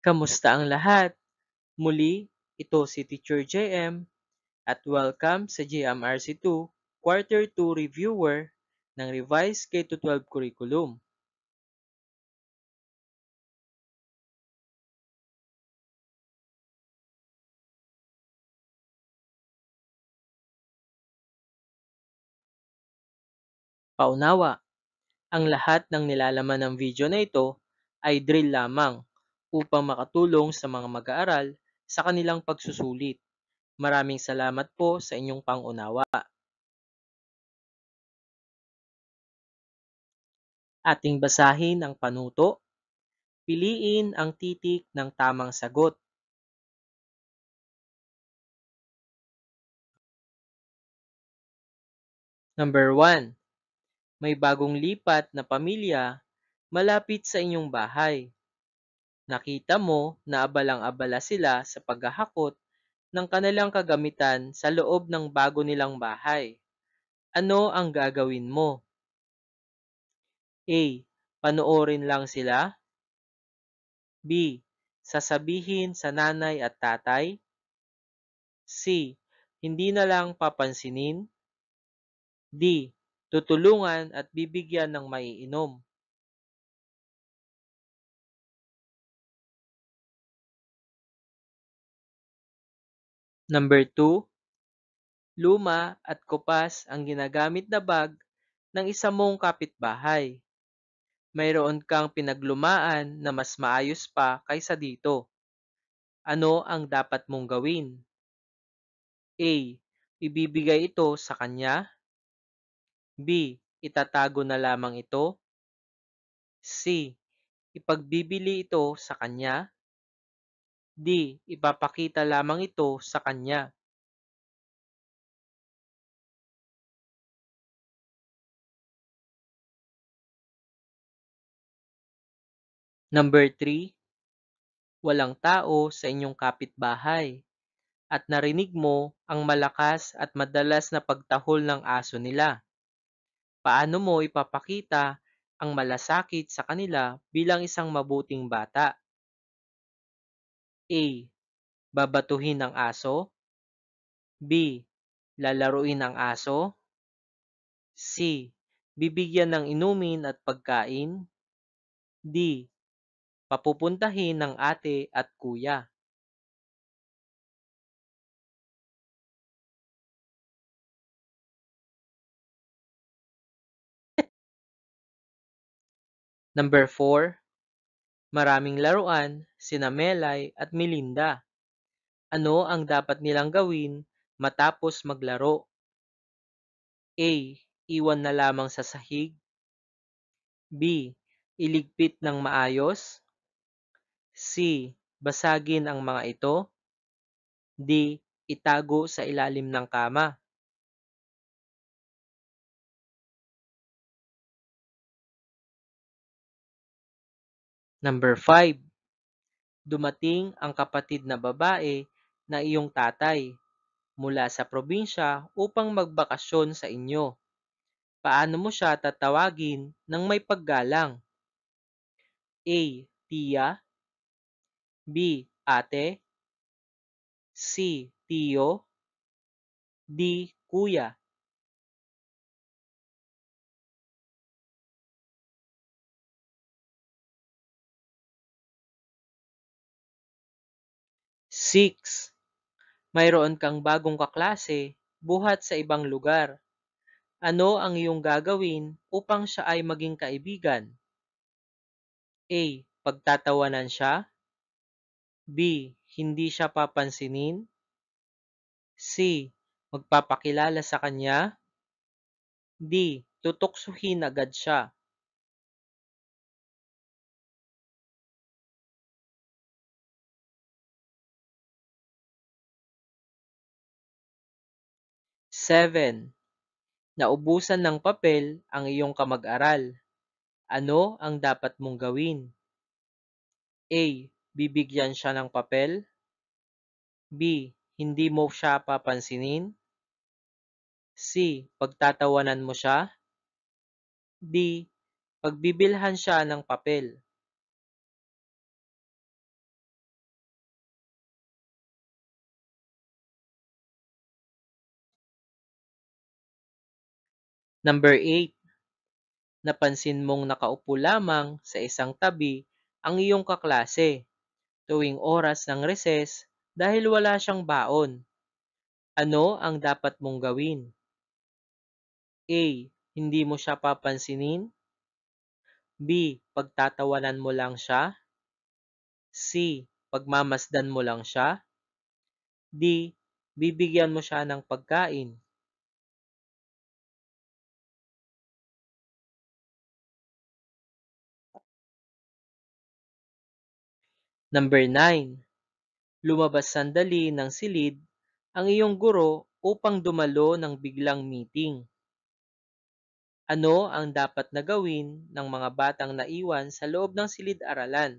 Kamusta ang lahat? Muli, ito si Teacher JM at welcome sa JMRC2 Quarter 2 Reviewer ng Revised K-12 Curriculum. Paunawa, ang lahat ng nilalaman ng video na ito ay drill lamang upang makatulong sa mga mag-aaral sa kanilang pagsusulit. Maraming salamat po sa inyong pangunawa. Ating basahin ang panuto. Piliin ang titik ng tamang sagot. Number 1. May bagong lipat na pamilya malapit sa inyong bahay. Nakita mo na abalang-abala sila sa paghahakot ng kanilang kagamitan sa loob ng bago nilang bahay. Ano ang gagawin mo? A. Panoorin lang sila. B. Sasabihin sa nanay at tatay. C. Hindi na lang papansinin. D. Tutulungan at bibigyan ng maiinom. Number 2. Luma at kupas ang ginagamit na bag ng isa mong kapitbahay. Mayroon kang pinaglumaan na mas maayos pa kaysa dito. Ano ang dapat mong gawin? A. Ibibigay ito sa kanya. B. Itatago na lamang ito. C. Ipagbibili ito sa kanya. D. Ipapakita lamang ito sa kanya. Number 3. Walang tao sa inyong kapitbahay at narinig mo ang malakas at madalas na pagtahol ng aso nila. Paano mo ipapakita ang malasakit sa kanila bilang isang mabuting bata? A. Babatuhin ang aso. B. Lalaruin ang aso. C. Bibigyan ng inumin at pagkain. D. Papupuntahin ng ate at kuya. Number 4. Maraming laruan, sina Melay at Melinda. Ano ang dapat nilang gawin matapos maglaro? A. Iwan na lamang sa sahig. B. Iligpit ng maayos. C. Basagin ang mga ito. D. Itago sa ilalim ng kama. Number 5. Dumating ang kapatid na babae na iyong tatay mula sa probinsya upang magbakasyon sa inyo. Paano mo siya tatawagin ng may paggalang? A. Tiya. B. Ate. C. Tiyo. D. Kuya. Six. Mayroon kang bagong kaklase buhat sa ibang lugar. Ano ang iyong gagawin upang siya ay maging kaibigan? A. Pagtatawanan siya. B. Hindi siya papansinin. C. Magpapakilala sa kanya. D. Tutuksuhin agad siya. Seven. Naubusan ng papel ang iyong kamag-aral. Ano ang dapat mong gawin? A. Bibigyan siya ng papel. B. Hindi mo siya papansinin. C. Pagtatawanan mo siya. D. Pagbibilhan siya ng papel. Number 8, napansin mong nakaupo lamang sa isang tabi ang iyong kaklase tuwing oras ng recess dahil wala siyang baon. Ano ang dapat mong gawin? A. Hindi mo siya papansinin. B. Pagtatawanan mo lang siya. C. Pagmamasdan mo lang siya. D. Bibigyan mo siya ng pagkain. Number 9. Lumabas sandali ng silid ang iyong guro upang dumalo ng biglang meeting. Ano ang dapat na gawin ng mga batang naiwan sa loob ng silid-aralan?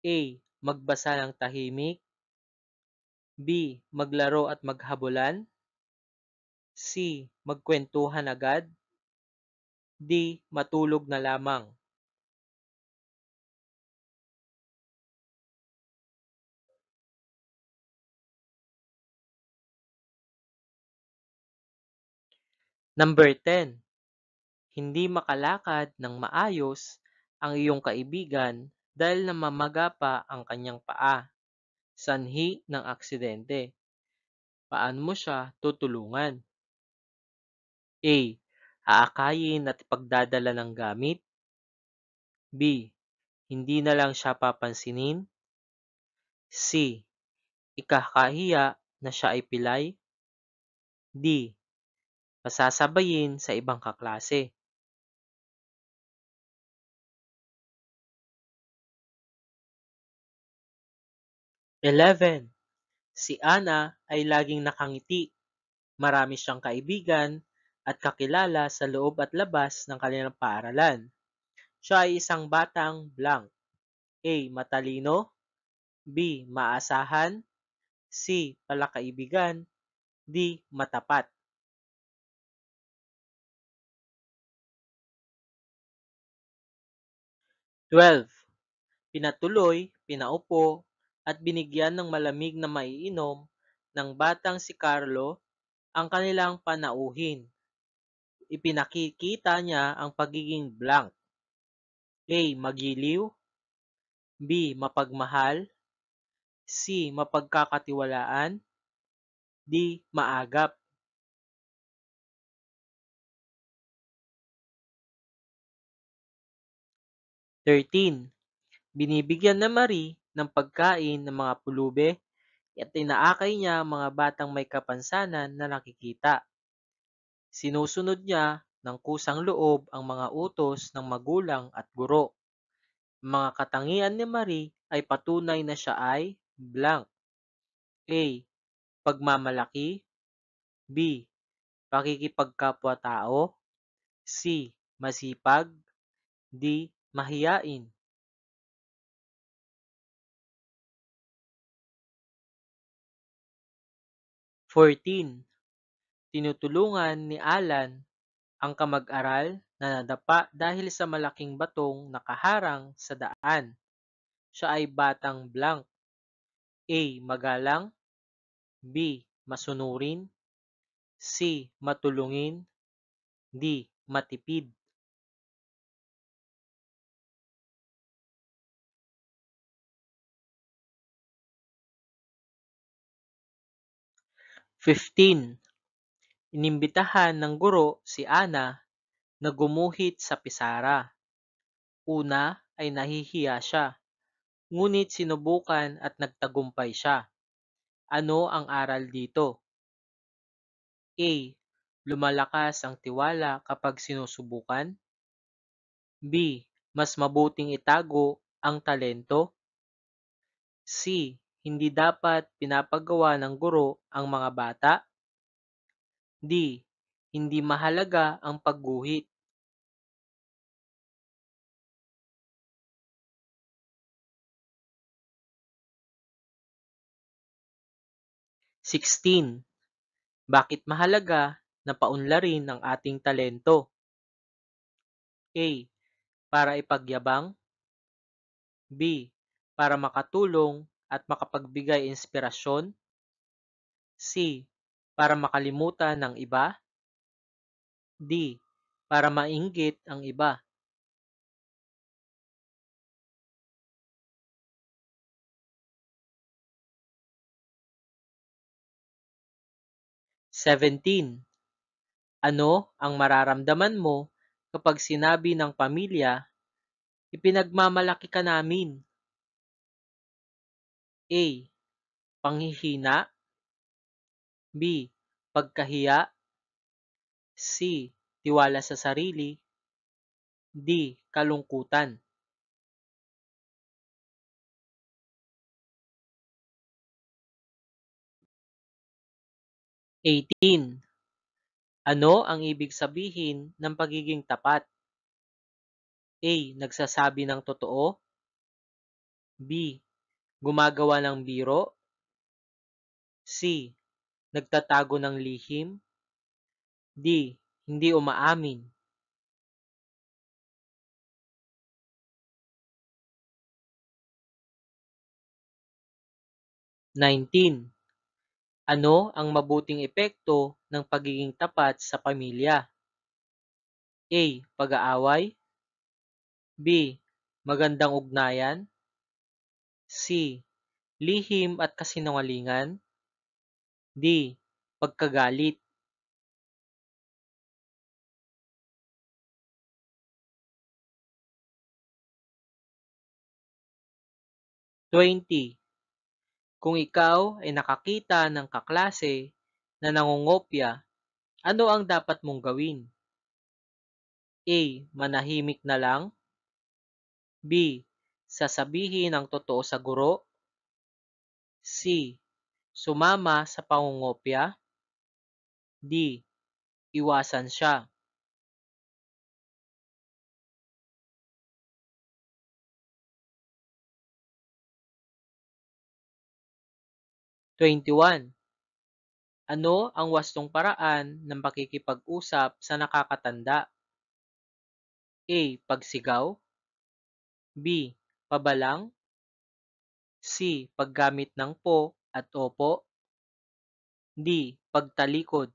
A. Magbasa ng tahimik. B. Maglaro at maghabulan. C. Magkwentuhan agad. D. Matulog na lamang. Number 10. Hindi makalakad ng maayos ang iyong kaibigan dahil namamaga pa ang kanyang paa. Sanhi ng aksidente. Paano mo siya tutulungan? A. Aakayin at ipagdadala ng gamit. B. Hindi na lang siya papansinin. C. Ikakahiya na siya ay pilay. D. Pasasabayin sa ibang kaklase. 11. Si Ana ay laging nakangiti. Marami siyang kaibigan at kakilala sa loob at labas ng kanilang paaralan. Siya ay isang batang blank. A. Matalino. B. Maasahan. C. Palakaibigan. D. Matapat. 12. Pinatuloy, pinaupo, at binigyan ng malamig na maiinom ng batang si Carlo ang kanilang panauhin. Ipinakikita niya ang pagiging blank. A. Magiliw. B. Mapagmahal. C. Mapagkakatiwalaan. D. Maagap. 13. Binibigyan na Marie ng pagkain ng mga pulube at inaakay niya ang mga batang may kapansanan na nakikita. Sinusunod niya ng kusang loob ang mga utos ng magulang at guro. Ang mga katangian ni Marie ay patunay na siya ay blank. A. Pagmamalaki. B. Pakikipagkapwa-tao. C. Masipag. D. Mahiyain. 14. Tinutulungan ni Alan ang kamag-aral na nadapa dahil sa malaking batong nakaharang sa daan. Siya ay batang blank. A. Magalang. B. Masunurin. C. Matulungin. D. Matipid. 15. Inimbitahan ng guro si Ana na gumuhit sa pisara. Una ay nahihiya siya, ngunit sinubukan at nagtagumpay siya. Ano ang aral dito? A. Lumalakas ang tiwala kapag sinusubukan. B. Mas mabuting itago ang talento. C. Hindi dapat pinapagawa ng guro ang mga bata. D. Hindi mahalaga ang pagguhit. 16. Bakit mahalaga na paunlarin ang ating talento? A. Para ipagyabang. B. Para makatulong at makapagbigay inspirasyon. C. Para makalimutan ng iba. D. Para mainggit ang iba. 17. Ano ang mararamdaman mo kapag sinabi ng pamilya, ipinagmamalaki ka namin? A. Panghihina. B. Pagkahiya. C. Tiwala sa sarili. D. Kalungkutan. 18. Ano ang ibig sabihin ng pagiging tapat? A. Nagsasabi ng totoo. B. Gumagawa ng biro. C. Nagtatago ng lihim. D. Hindi umaamin. 19. Ano ang mabuting epekto ng pagiging tapat sa pamilya? A. Pag-aaway. B. Magandang ugnayan. C. Lihim at kasinungalingan. D. Pagkagalit. 20. Kung ikaw ay nakakita ng kaklase na nangungopya, ano ang dapat mong gawin? A. Manahimik na lang. B. Sasabihin ang totoo sa guro. C. Sumama sa pangungopya. D. Iwasan siya. 21. Ano ang wastong paraan ng pakikipag-usap sa nakakatanda? A. Pagsigaw. B. Pabalang. C. Paggamit ng po at opo. D. Pagtalikod.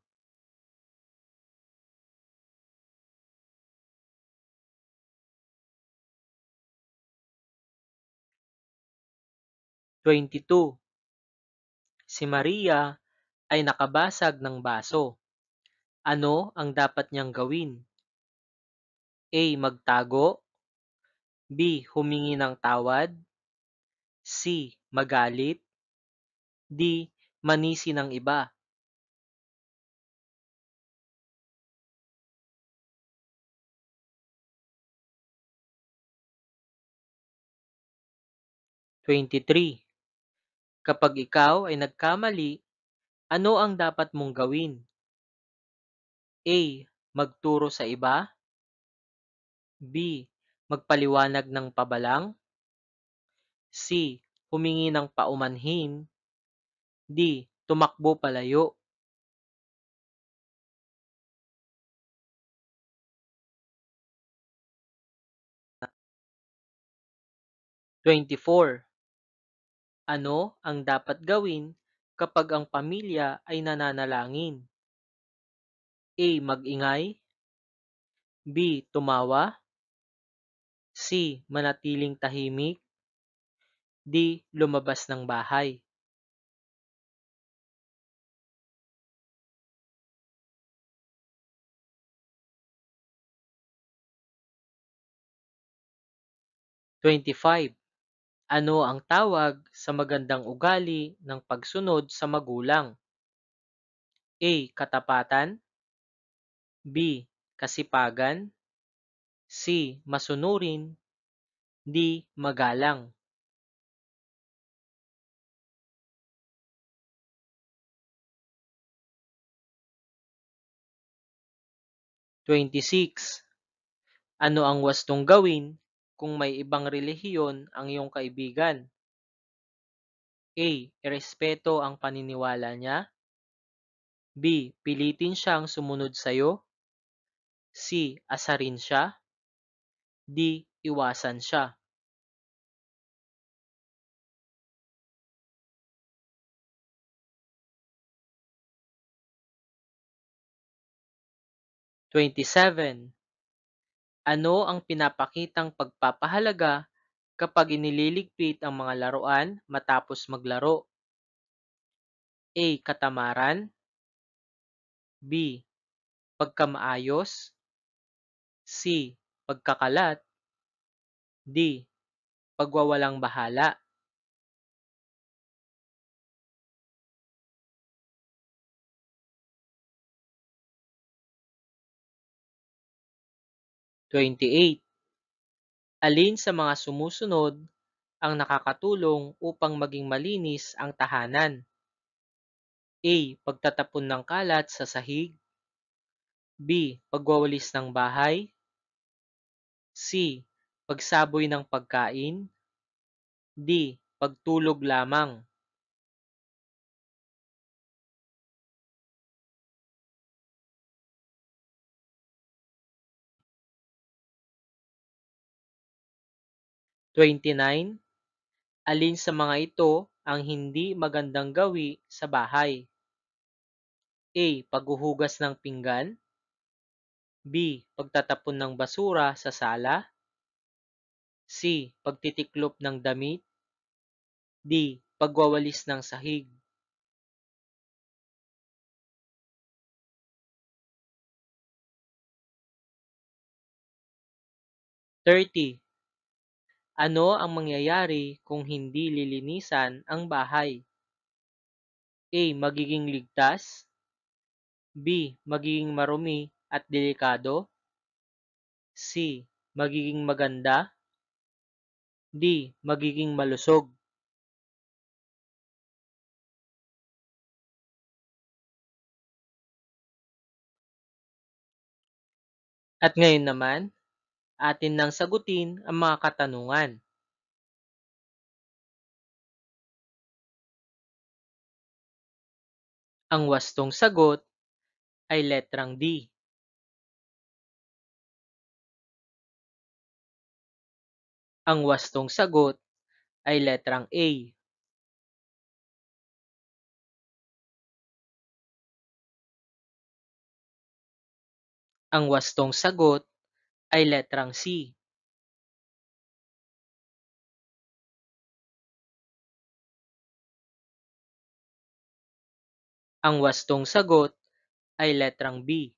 22. Si Maria ay nakabasag ng baso. Ano ang dapat niyang gawin? A. Magtago. B. Humingi ng tawad. C. Magalit. D. Manisi ng iba. 23. Kapag ikaw ay nagkamali, ano ang dapat mong gawin? A. Magturo sa iba. B. Magpaliwanag ng pabalang. C. Humingi ng paumanhin. D. Tumakbo palayo. 24. Ano ang dapat gawin kapag ang pamilya ay nananalangin? A. Magingay. B. Tumawa. C. Manatiling tahimik. D. Lumabas ng bahay. 25. Ano ang tawag sa magandang ugali ng pagsunod sa magulang? A. Katapatan. B. Kasipagan. C. Masunurin. D. Magalang. 26. Ano ang wastong gawin kung may ibang relihiyon ang iyong kaibigan? A. Irespeto ang paniniwala niya. B. Pilitin siyang sumunod sa'yo. C. Asarin siya. D. Iwasan siya. 27. Ano ang pinapakitang pagpapahalaga kapag inililigpit ang mga laruan matapos maglaro? A. Katamaran. B. Pagkamaayos. C. Pagkakalat. D. Pagwawalang bahala. 28. Alin sa mga sumusunod ang nakakatulong upang maging malinis ang tahanan? A. Pagtatapon ng kalat sa sahig. B. Pagwawalis ng bahay. C. Pagsaboy ng pagkain. D. Pagtulog lamang. 29. Alin sa mga ito ang hindi magandang gawi sa bahay? A. Paghuhugas ng pinggan. B. Pagtatapon ng basura sa sala. C. Pagtitiklop ng damit. D. Pagwawalis ng sahig. 30. Ano ang mangyayari kung hindi lilinisan ang bahay? A. Magiging ligtas. B. Magiging marumi at delikado. C. Magiging maganda. D. Magiging malusog. At ngayon naman, atin nang sagutin ang mga katanungan. Ang wastong sagot ay letrang D. Ang wastong sagot ay letrang A. Ang wastong sagot ay letrang C. Ang wastong sagot ay letrang B.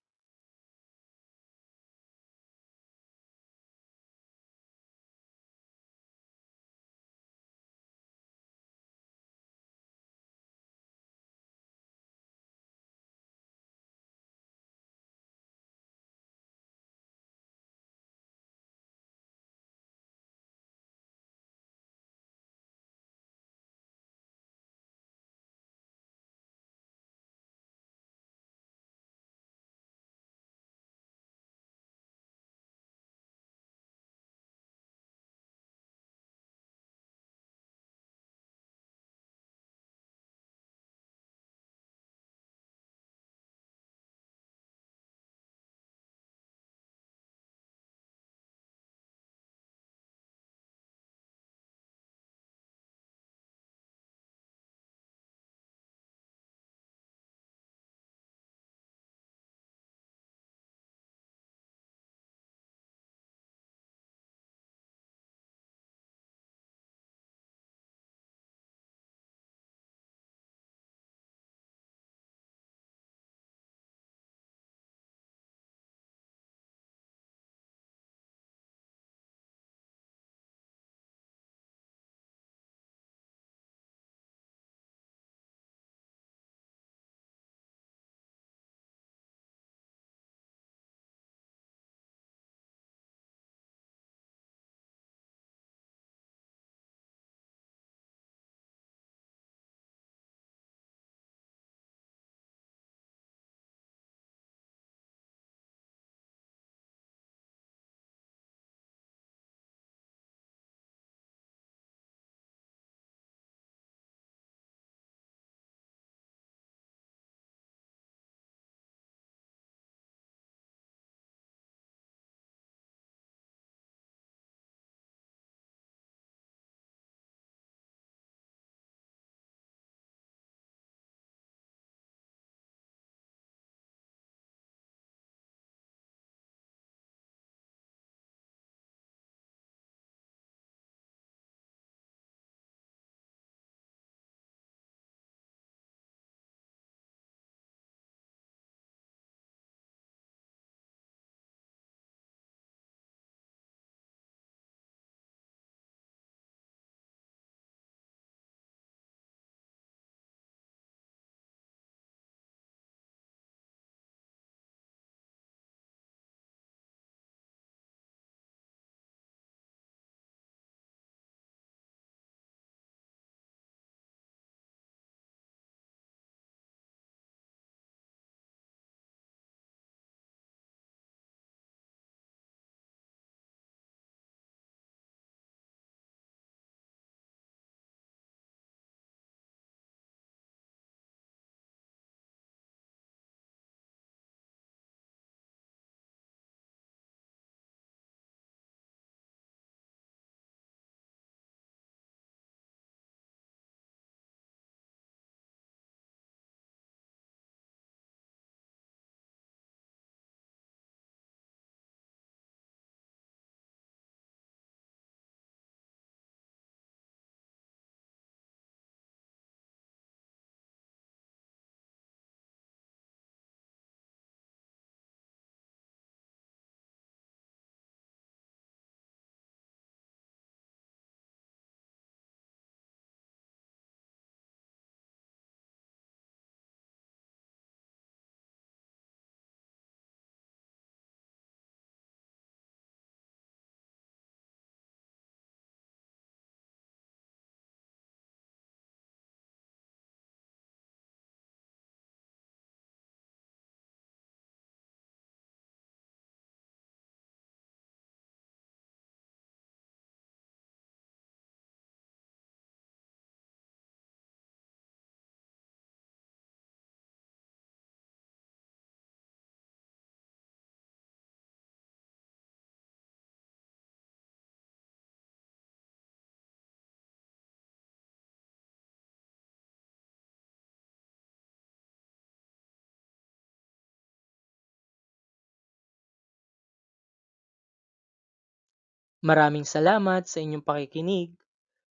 Maraming salamat sa inyong pakikinig.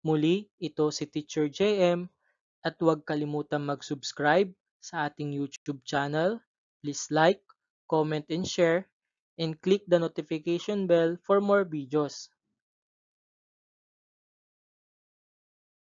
Muli, ito si Teacher JM at huwag kalimutang mag-subscribe sa ating YouTube channel. Please like, comment and share, and click the notification bell for more videos.